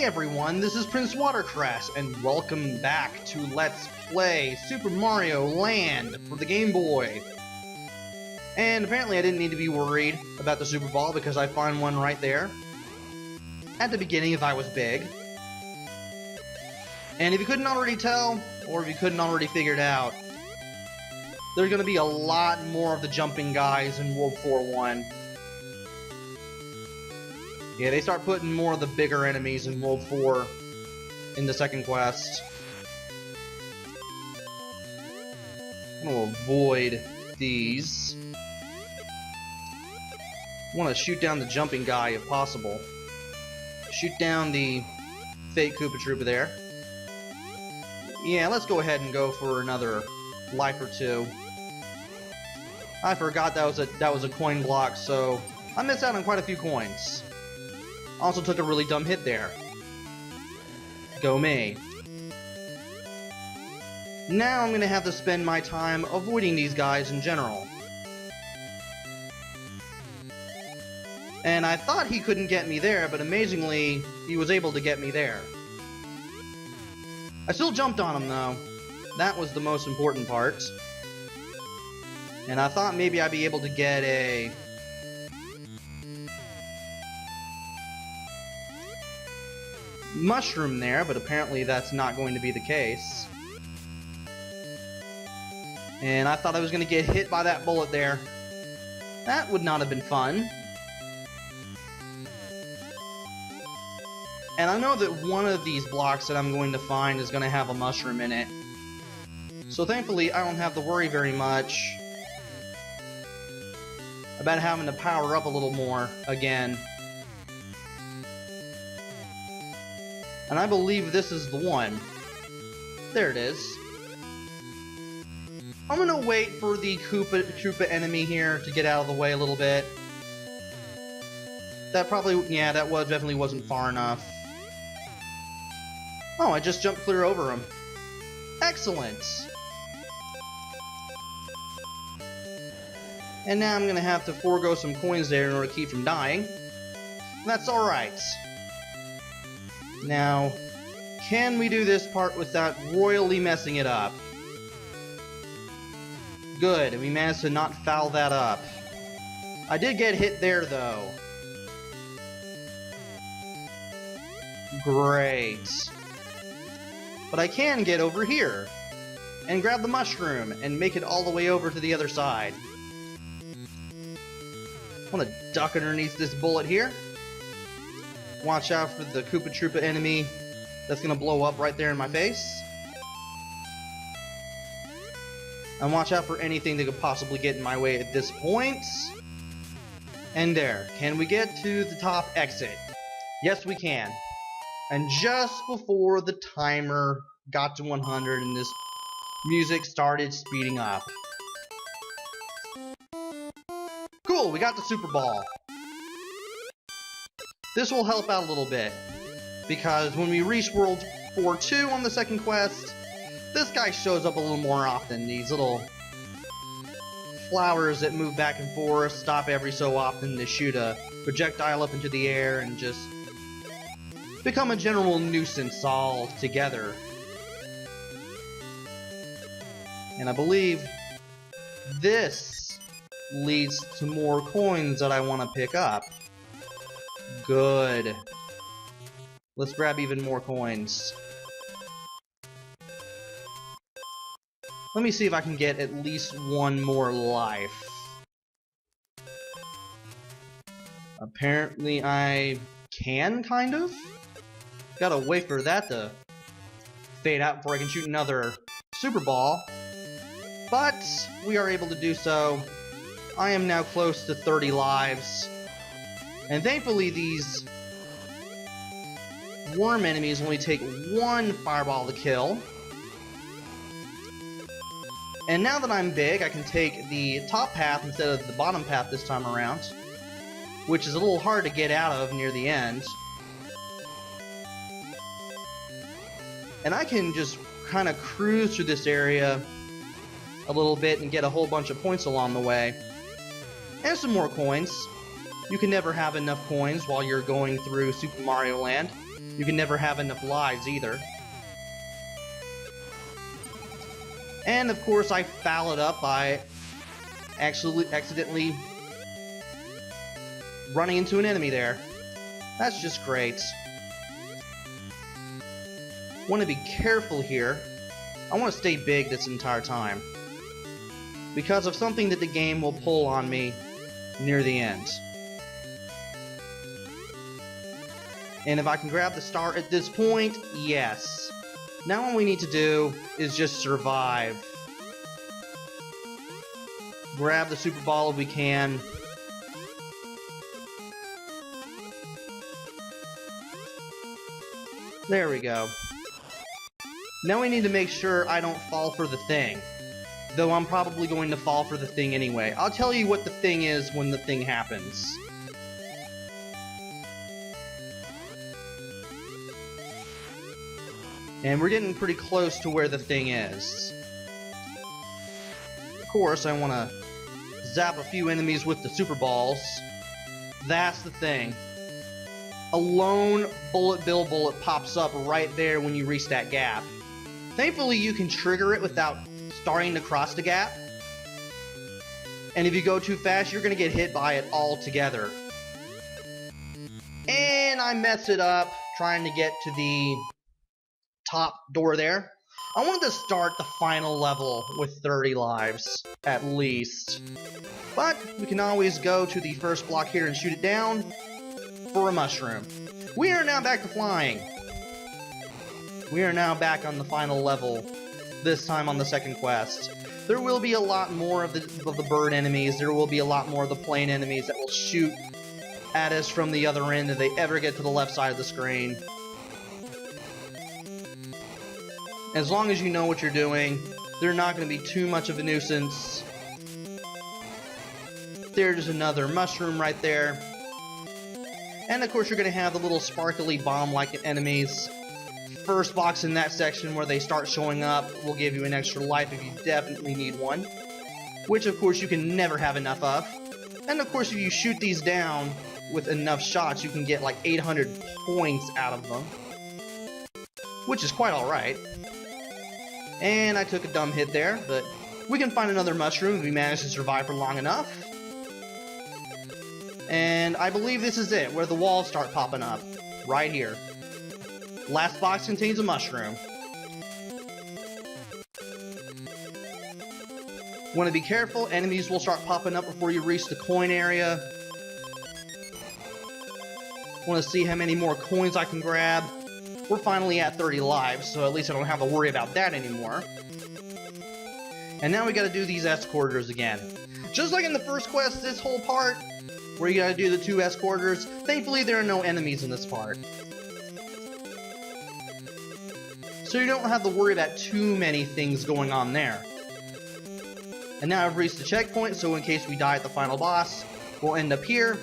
Hey everyone, this is PrinceWatercress, and welcome back to Let's Play Super Mario Land for the Game Boy. And apparently I didn't need to be worried about the Super Ball because I find one right there at the beginning if I was big. And if you couldn't already tell, or if you couldn't already figure it out, there's going to be a lot more of the jumping guys in World 4-1. Yeah, they start putting more of the bigger enemies in World 4 in the second quest. I'm going to avoid these. I want to shoot down the jumping guy if possible. Shoot down the fake Koopa Troopa there. Yeah, let's go ahead and go for another life or two. I forgot that was a coin block, so I missed out on quite a few coins. Also took a really dumb hit there. Go me. Now I'm gonna have to spend my time avoiding these guys in general. And I thought he couldn't get me there, but amazingly, he was able to get me there. I still jumped on him though. That was the most important part. And I thought maybe I'd be able to get a mushroom there, but apparently that's not going to be the case. And I thought I was going to get hit by that bullet there. That would not have been fun. And I know that one of these blocks that I'm going to find is going to have a mushroom in it. So thankfully I don't have to worry very much about having to power up a little more again. And I believe this is the one. There it is. I'm gonna wait for the Koopa Troopa enemy here to get out of the way a little bit. That probably, yeah, that definitely wasn't far enough. Oh, I just jumped clear over him. Excellent! And now I'm gonna have to forego some coins there in order to keep from dying. That's alright. Now, can we do this part without royally messing it up? Good, we managed to not foul that up. I did get hit there, though. Great. But I can get over here and grab the mushroom and make it all the way over to the other side. I want to duck underneath this bullet here. Watch out for the Koopa Troopa enemy that's going to blow up right there in my face. And watch out for anything that could possibly get in my way at this point. And there. Can we get to the top exit? Yes, we can. And just before the timer got to 100 and this music started speeding up. Cool, we got the Super Ball. This will help out a little bit, because when we reach World 4-2 on the second quest, this guy shows up a little more often. These little flowers that move back and forth stop every so often to shoot a projectile up into the air and just become a general nuisance altogether. And I believe this leads to more coins that I want to pick up. Good. Let's grab even more coins. Let me see if I can get at least one more life. Apparently I can, kind of? Gotta wait for that to fade out before I can shoot another Super Ball. But we are able to do so. I am now close to 30 lives. And thankfully these worm enemies only take one fireball to kill. And now that I'm big, I can take the top path instead of the bottom path this time around, which is a little hard to get out of near the end. And I can just kind of cruise through this area a little bit and get a whole bunch of points along the way. And some more coins. You can never have enough coins while you're going through Super Mario Land. You can never have enough lives either. And of course I foul it up by accidentally running into an enemy there. That's just great. Want to be careful here. I want to stay big this entire time, because of something that the game will pull on me near the end. And if I can grab the star at this point, yes. Now all we need to do is just survive. Grab the super ball if we can. There we go. Now we need to make sure I don't fall for the thing. Though I'm probably going to fall for the thing anyway. I'll tell you what the thing is when the thing happens. And we're getting pretty close to where the thing is. Of course, I want to zap a few enemies with the super balls. That's the thing. A lone bullet bill bullet pops up right there when you reach that gap. Thankfully, you can trigger it without starting to cross the gap. And if you go too fast, you're going to get hit by it altogether. And I mess it up trying to get to the top door there. I wanted to start the final level with 30 lives, at least. But we can always go to the first block here and shoot it down for a mushroom. We are now back to flying. We are now back on the final level, this time on the second quest. There will be a lot more of the bird enemies. There will be a lot more of the plane enemies that will shoot at us from the other end if they ever get to the left side of the screen. As long as you know what you're doing, they're not going to be too much of a nuisance. There's another mushroom right there. And of course you're going to have the little sparkly bomb-like enemies. First box in that section where they start showing up will give you an extra life if you definitely need one. Which of course you can never have enough of. And of course if you shoot these down with enough shots, you can get like 800 points out of them. Which is quite alright. And I took a dumb hit there, but we can find another mushroom if we manage to survive for long enough. And I believe this is it, where the walls start popping up. Right here. Last box contains a mushroom. Want to be careful, enemies will start popping up before you reach the coin area. Want to see how many more coins I can grab. We're finally at 30 lives, so at least I don't have to worry about that anymore. And now we gotta do these escorters again. Just like in the first quest, this whole part, where you gotta do the 2 escorters, thankfully there are no enemies in this part. So you don't have to worry about too many things going on there. And now I've reached the checkpoint, so in case we die at the final boss, we'll end up here.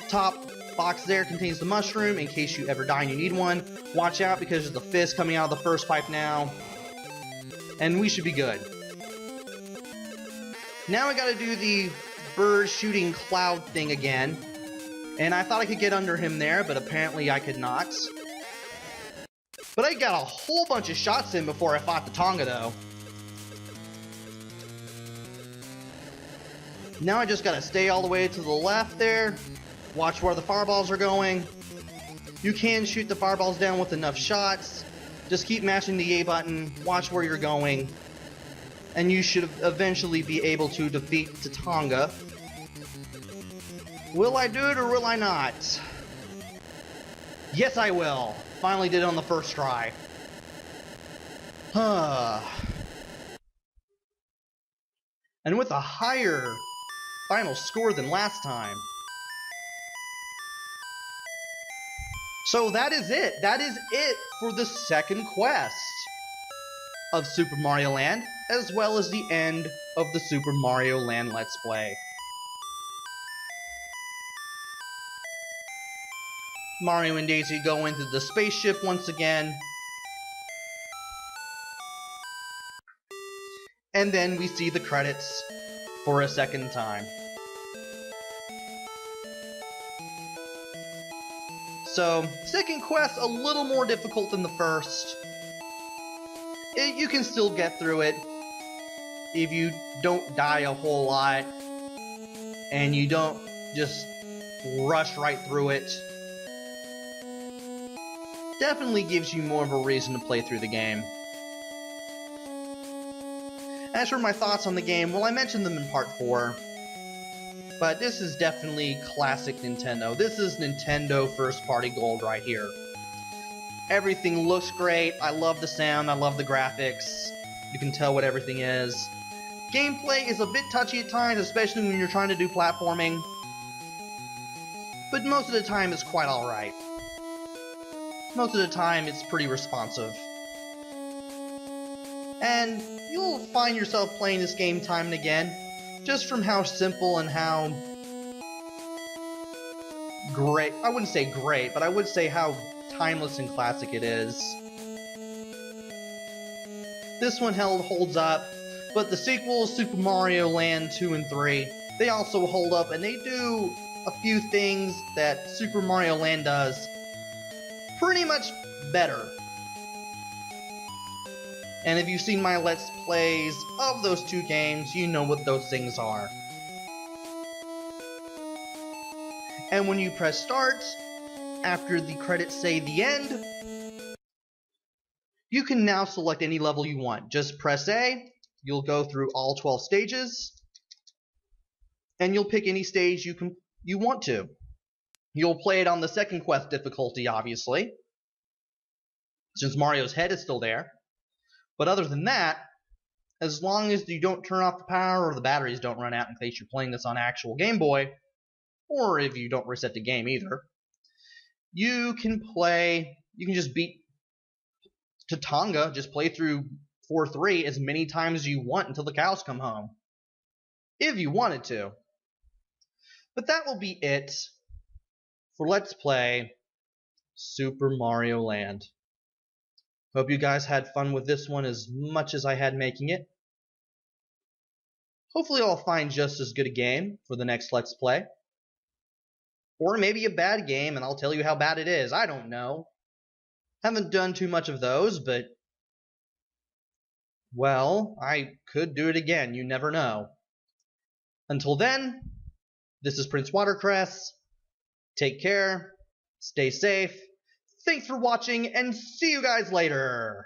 Top box there contains the mushroom, in case you ever die and you need one. Watch out because there's the fist coming out of the first pipe now. And we should be good. Now I gotta do the bird shooting cloud thing again. And I thought I could get under him there, but apparently I could not. But I got a whole bunch of shots in before I fought Tatanga though. Now I just gotta stay all the way to the left there. Watch where the fireballs are going. You can shoot the fireballs down with enough shots. Just keep mashing the A button, watch where you're going, and you should eventually be able to defeat Tatanga. Will I do it or will I not? Yes, I will. Finally did it on the first try. And with a higher final score than last time. So that is it. That is it for the second quest of Super Mario Land, as well as the end of the Super Mario Land Let's Play. Mario and Daisy go into the spaceship once again. And then we see the credits for a second time. So, second quest, a little more difficult than the first. You can still get through it if you don't die a whole lot and you don't just rush right through it. Definitely gives you more of a reason to play through the game. As for my thoughts on the game, well, I mentioned them in part 4. But this is definitely classic Nintendo. This is Nintendo first-party gold right here. Everything looks great. I love the sound. I love the graphics. You can tell what everything is. Gameplay is a bit touchy at times, especially when you're trying to do platforming. But most of the time, it's quite alright. Most of the time, it's pretty responsive. And you'll find yourself playing this game time and again, just from how simple and how great, I wouldn't say great, but I would say how timeless and classic it is. This one holds up, but the sequels, Super Mario Land 2 and 3, they also hold up, and they do a few things that Super Mario Land does pretty much better. And if you've seen my Let's Plays of those two games, you know what those things are. And when you press start, after the credits say the end, you can now select any level you want. Just press A, you'll go through all 12 stages, and you'll pick any stage you want to. You'll play it on the second quest difficulty, obviously, since Mario's head is still there. But other than that, as long as you don't turn off the power or the batteries don't run out in case you're playing this on actual Game Boy, or if you don't reset the game either, you can just beat Tatanga, just play through 4-3 as many times as you want until the cows come home. If you wanted to. But that will be it for Let's Play Super Mario Land. Hope you guys had fun with this one as much as I had making it. Hopefully I'll find just as good a game for the next Let's Play. Or maybe a bad game and I'll tell you how bad it is. I don't know. Haven't done too much of those, but well, I could do it again. You never know. Until then, this is PrinceWatercress. Take care. Stay safe. Thanks for watching, and see you guys later!